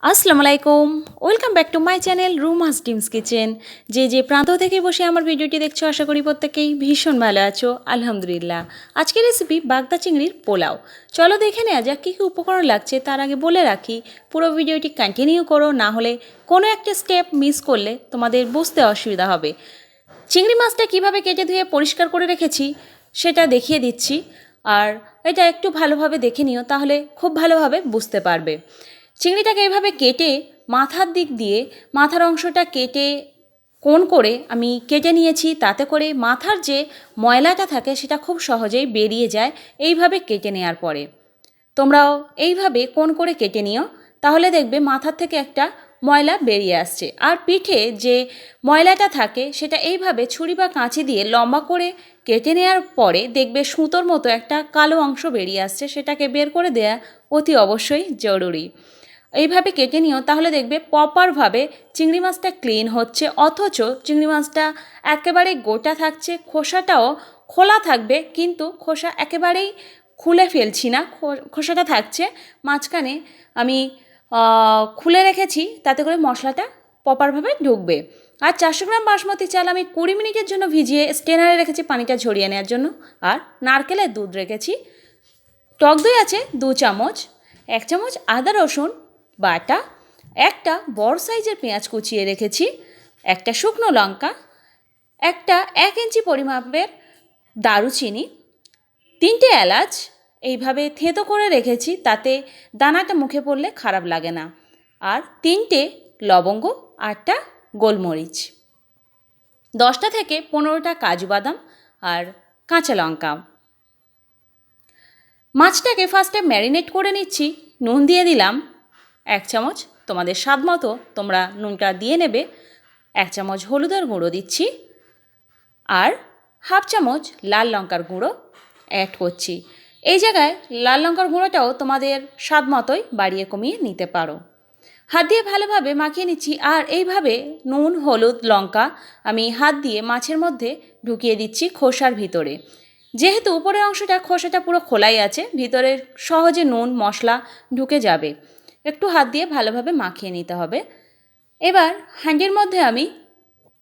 আসসালামু আলাইকুম, welcome back to my channel Ruma's ডিমস কিচেন। যে প্রান্ত থেকে বসে আমার ভিডিওটি দেখছো, আশা করি প্রত্যেকেই ভীষণ ভালো আছো। আলহামদুলিল্লাহ। আজকের রেসিপি বাগদা চিংড়ির পোলাও। চলো দেখে নেওয়া যাক কী কী উপকরণ লাগছে। তার আগে বলে রাখি, পুরো ভিডিওটি কন্টিনিউ করো, না হলে কোনো একটা স্টেপ মিস করলে তোমাদের বুঝতে অসুবিধা হবে। চিংড়ি মাছটা কীভাবে কেটে ধুয়ে পরিষ্কার করে রেখেছি সেটা দেখিয়ে দিচ্ছি, আর এটা একটু ভালোভাবে দেখে নিও, তাহলে খুব ভালোভাবে বুঝতে পারবে। চিংড়িটাকে এভাবে কেটে মাথার দিক দিয়ে মাথার অংশটা কেটে কোণ করে আমি কেটে নিয়েছি, তাতে করে মাথার যে ময়লাটা থাকে সেটা খুব সহজেই বেরিয়ে যায় এইভাবে কেটে নেওয়ার পরে। তোমরাও এইভাবে কোণ করে কেটে নিও, তাহলে দেখবে মাথার থেকে একটা ময়লা বেরিয়ে আসছে। আর পিঠে যে ময়লাটা থাকে সেটা এইভাবে ছুরি বা কাঁচি দিয়ে লম্বা করে কেটে নেওয়ার পরে দেখবে সুতোর মতো একটা কালো অংশ বেরিয়ে আসছে, সেটাকে বের করে দেওয়া অতি অবশ্যই জরুরি। এইভাবে কেটে নিও, তাহলে দেখবে প্রপারভাবে চিংড়ি মাছটা ক্লিন হচ্ছে, অথচ চিংড়ি মাছটা একেবারেই গোটা থাকছে, খোসাটাও খোলা থাকবে, কিন্তু খোসা একেবারেই খুলে ফেলছি না, খোসাটা থাকছে মাঝখানে আমি খুলে রেখেছি, তাতে করে মশলাটা প্রপারভাবে ঢুকবে। আর 400 গ্রাম বাসমতি চাল আমি 20 মিনিটের জন্য ভিজিয়ে স্টেনারে রেখেছি পানিটা ঝরিয়ে নেওয়ার জন্য। আর নারকেলের দুধ রেখেছি, টক দই আছে 2 চামচ, 1 চামচ আদা রসুন বাটা, একটা বড় সাইজের পেঁয়াজ কুচিয়ে রেখেছি, একটা শুকনো লঙ্কা, একটা 1 ইঞ্চি পরিমাপের দারুচিনি, 3টে এলাচ এইভাবে থেঁতো করে রেখেছি, তাতে দানাটা মুখে পড়লে খারাপ লাগে না, আর 3টে লবঙ্গ, 8টা গোলমরিচ, 10টা থেকে 15টা কাজু বাদাম আর কাঁচা লঙ্কা। মাছটাকে ফার্স্টে ম্যারিনেট করে নিচ্ছি। নুন দিয়ে দিলাম 1 চামচ, তোমাদের স্বাদ মতো তোমরা নুনটা দিয়ে নেবে। 1 চামচ হলুদের গুঁড়ো দিচ্ছি, আর হাফ চামচ লাল লঙ্কার গুঁড়ো অ্যাড করছি। এই জায়গায় লাল লঙ্কার গুঁড়োটাও তোমাদের স্বাদ মতোই বাড়িয়ে কমিয়ে নিতে পারো। হাত দিয়ে ভালোভাবে মাখিয়ে নিচ্ছি, আর এইভাবে নুন হলুদ লঙ্কা আমি হাত দিয়ে মাছের মধ্যে ঢুকিয়ে দিচ্ছি খোসার ভিতরে। যেহেতু উপরের অংশটা খোসাটা পুরো খোলাই আছে, ভিতরের সহজে নুন মশলা ঢুকে যাবে। একটু হাত দিয়ে ভালোভাবে মাখিয়ে নিতে হবে। এবার হাঁডির মধ্যে আমি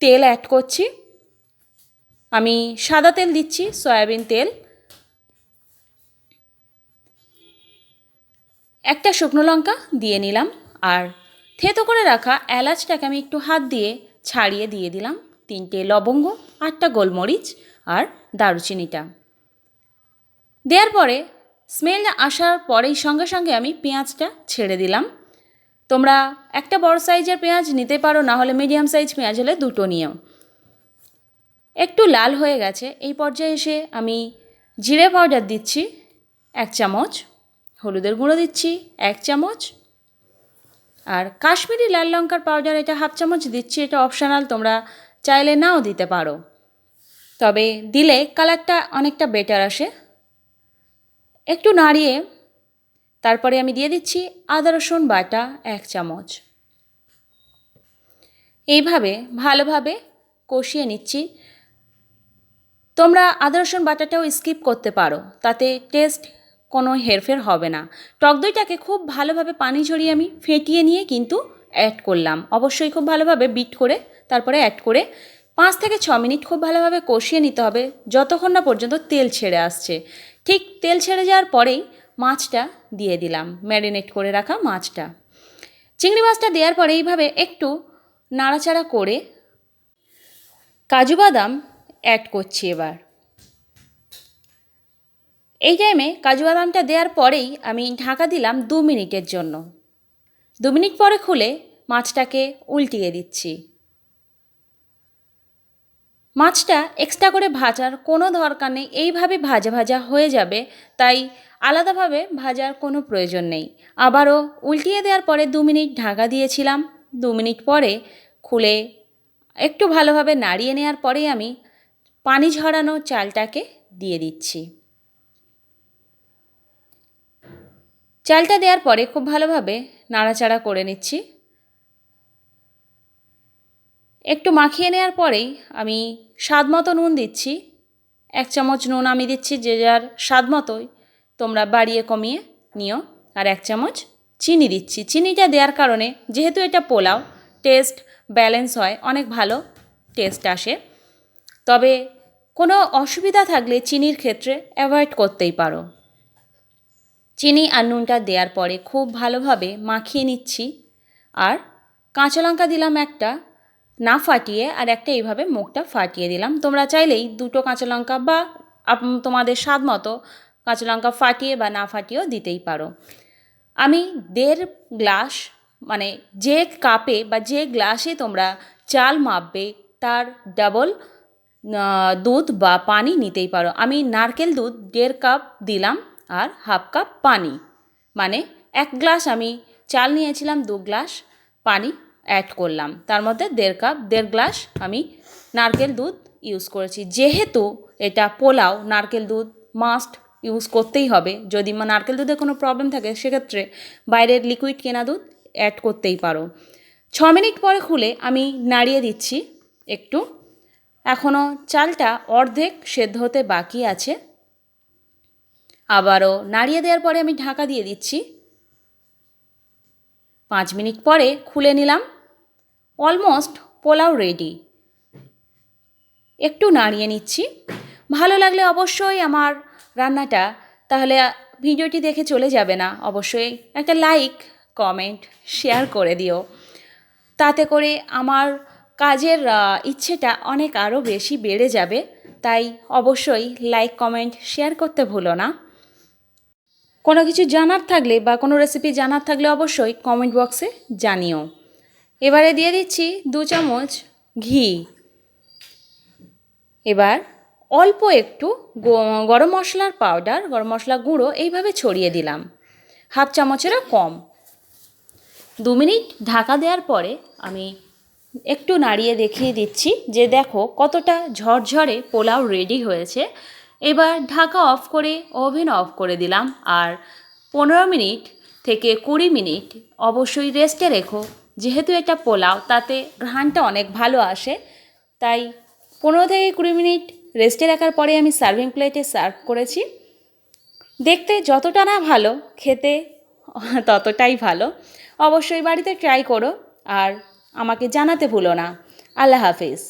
তেল অ্যাড করছি। আমি সাদা তেল দিচ্ছি, সয়াবিন তেল। একটা শুকনো লঙ্কা দিয়ে নিলাম, আর থেঁতো করে রাখা এলাচটাকে আমি একটু হাত দিয়ে ছাড়িয়ে দিয়ে দিলাম, 3টে লবঙ্গ, 8টা গোলমরিচ আর দারুচিনিটা দেওয়ার পরে স্মেলটা আসার পরেই সঙ্গে সঙ্গে আমি পেঁয়াজটা ছেড়ে দিলাম। তোমরা একটা বড় সাইজের পেঁয়াজ নিতে পারো, না হলে মিডিয়াম সাইজ পেঁয়াজ হলে 2টো নিও। একটু লাল হয়ে গেছে, এই পর্যায়ে এসে আমি জিরে পাউডার দিচ্ছি 1 চামচ, হলুদের গুঁড়ো দিচ্ছি 1 চামচ, আর কাশ্মীরি লাল লঙ্কার পাউডার এটা হাফ চামচ দিচ্ছি। এটা অপশনাল, তোমরা চাইলে নাও দিতে পারো, তবে দিলে কালারটা অনেকটা বেটার আসে। একটু নাড়িয়ে তারপরে আমি দিয়ে দিচ্ছি আদা রসুন বাটা 1 চামচ। এইভাবে ভালোভাবে কষিয়ে নিচ্ছি। তোমরা আদা রসুন বাটাটাও স্কিপ করতে পারো, তাতে টেস্ট কোনো হেরফের হবে না। টক দইটাকে খুব ভালোভাবে পানি ঝরিয়ে আমি ফেটিয়ে নিয়ে কিন্তু অ্যাড করলাম, অবশ্যই খুব ভালোভাবে বিট করে তারপরে অ্যাড করে 5 থেকে 6 মিনিট খুব ভালোভাবে কষিয়ে নিতে হবে, যতক্ষণ না পর্যন্ত তেল ছেড়ে আসছে। ঠিক তেল ছেড়ে যাওয়ার পরেই মাছটা দিয়ে দিলাম, ম্যারিনেট করে রাখা মাছটা। চিংড়ি মাছটা দেওয়ার পরে এইভাবে একটু নাড়াচাড়া করে কাজু বাদাম অ্যাড করছি। এবার এই টাইমে কাজু বাদামটা দেওয়ার পরেই আমি ঢাকা দিলাম 2 মিনিটের জন্য। 2 মিনিট পরে খুলে মাছটাকে উল্টিয়ে দিচ্ছি। মাছটা এক্সট্রা করে ভাজার কোনো দরকার নেই, এইভাবে ভাজা ভাজা হয়ে যাবে, তাই আলাদাভাবে ভাজার কোনো প্রয়োজন নেই। আবারও উল্টিয়ে দেওয়ার পরে 2 মিনিট ঢাকা দিয়েছিলাম। 2 মিনিট পরে খুলে একটু ভালোভাবে নাড়িয়ে নেওয়ার পরেই আমি পানি ঝরানো চালটাকে দিয়ে দিচ্ছি। চালটা দেওয়ার পরে খুব ভালোভাবে নাড়াচাড়া করে নিচ্ছি। একটু মাখিয়ে নেওয়ার পরেই আমি স্বাদ মতো নুন দিচ্ছি। 1 চামচ নুন আমি দিচ্ছি, যে যার স্বাদ মতোই তোমরা বাড়িয়ে কমিয়ে নিও। আর 1 চামচ চিনি দিচ্ছি। চিনিটা দেওয়ার কারণে যেহেতু এটা পোলাও, টেস্ট ব্যালেন্স হয়, অনেক ভালো টেস্ট আসে। তবে কোনো অসুবিধা থাকলে চিনির ক্ষেত্রে অ্যাভয়েড করতেই পারো। চিনি আর নুনটা দেওয়ার পরে খুব ভালোভাবে মাখিয়ে নিচ্ছি। আর কাঁচা লঙ্কা দিলাম একটা, না ফাটিয়ে, আর একটা এইভাবে মুখটা ফাটিয়ে দিলাম। তোমরা চাইলেই দুটো কাঁচা লঙ্কা বা তোমাদের স্বাদ মতো কাঁচা লঙ্কা ফাটিয়ে বা না ফাটিয়েও দিতেই পারো। আমি 1.5 গ্লাস, মানে যে কাপে বা যে গ্লাসে তোমরা চাল মাপবে তার ডাবল দুধ বা পানি নিতেই পারো। আমি নারকেল দুধ 1.5 কাপ দিলাম আর 1/2 কাপ পানি, মানে 1 গ্লাস আমি চাল নিয়েছিলাম, 2 গ্লাস পানি অ্যাড করলাম, তার মধ্যে 1.5 গ্লাস আমি নারকেল দুধ ইউজ করেছি। যেহেতু এটা পোলাও, নারকেল দুধ মাস্ট ইউজ করতেই হবে। যদি নারকেল দুধে কোনো প্রবলেম থাকে সেক্ষেত্রে বাইরের লিকুইড কেনা দুধ অ্যাড করতেই পারো। 6 মিনিট পরে খুলে আমি নাড়িয়ে দিচ্ছি একটু। এখনও চালটা অর্ধেক সেদ্ধ হতে বাকি আছে। আবারও নাড়িয়ে দেওয়ার পরে আমি ঢাকা দিয়ে দিচ্ছি। 5 মিনিট পরে খুলে নিলাম। Almost pulao ready. একটু নাড়িয়ে নিচ্ছি। ভালো লাগলে অবশ্যই আমার রান্নাটা, তাহলে ভিডিওটি দেখে চলে যাবে না, অবশ্যই একটা লাইক, কমেন্ট, শেয়ার করে দিও। তাতে করে আমার কাজের ইচ্ছেটা অনেক আরও বেশি বেড়ে যাবে। তাই অবশ্যই লাইক, কমেন্ট, শেয়ার করতে ভুলো না। কোনো কিছু জানার থাকলে বা কোনো রেসিপি জানার থাকলে অবশ্যই কমেন্ট বক্সে জানিও। এবারে দিয়ে দিচ্ছি 2 চামচ ঘি। এবার অল্প একটু গরম মশলার পাউডার, গরম মশলা গুঁড়ো এইভাবে ছড়িয়ে দিলাম, 1/2 চামচেরও কম। 2 মিনিট ঢাকা দেওয়ার পরে আমি একটু নাড়িয়ে দেখিয়ে দিচ্ছি যে দেখো কতটা ঝরঝরে পোলাও রেডি হয়েছে। এবার ঢাকা অফ করে ওভেন অফ করে দিলাম। আর 15 মিনিট থেকে 20 মিনিট অবশ্যই রেস্টে রেখো। যেহেতু এটা পোলাও, তাতে ঘ্রাণটা অনেক ভালো আসে। তাই 15 থেকে 20 মিনিট রেস্টে রাখার পরে আমি সার্ভিং প্লেটে সার্ভ করেছি। দেখতে যতটা না ভালো, খেতে ততটাই ভালো। অবশ্যই বাড়িতে ট্রাই করো আর আমাকে জানাতে ভুলো না। আল্লাহ হাফেজ।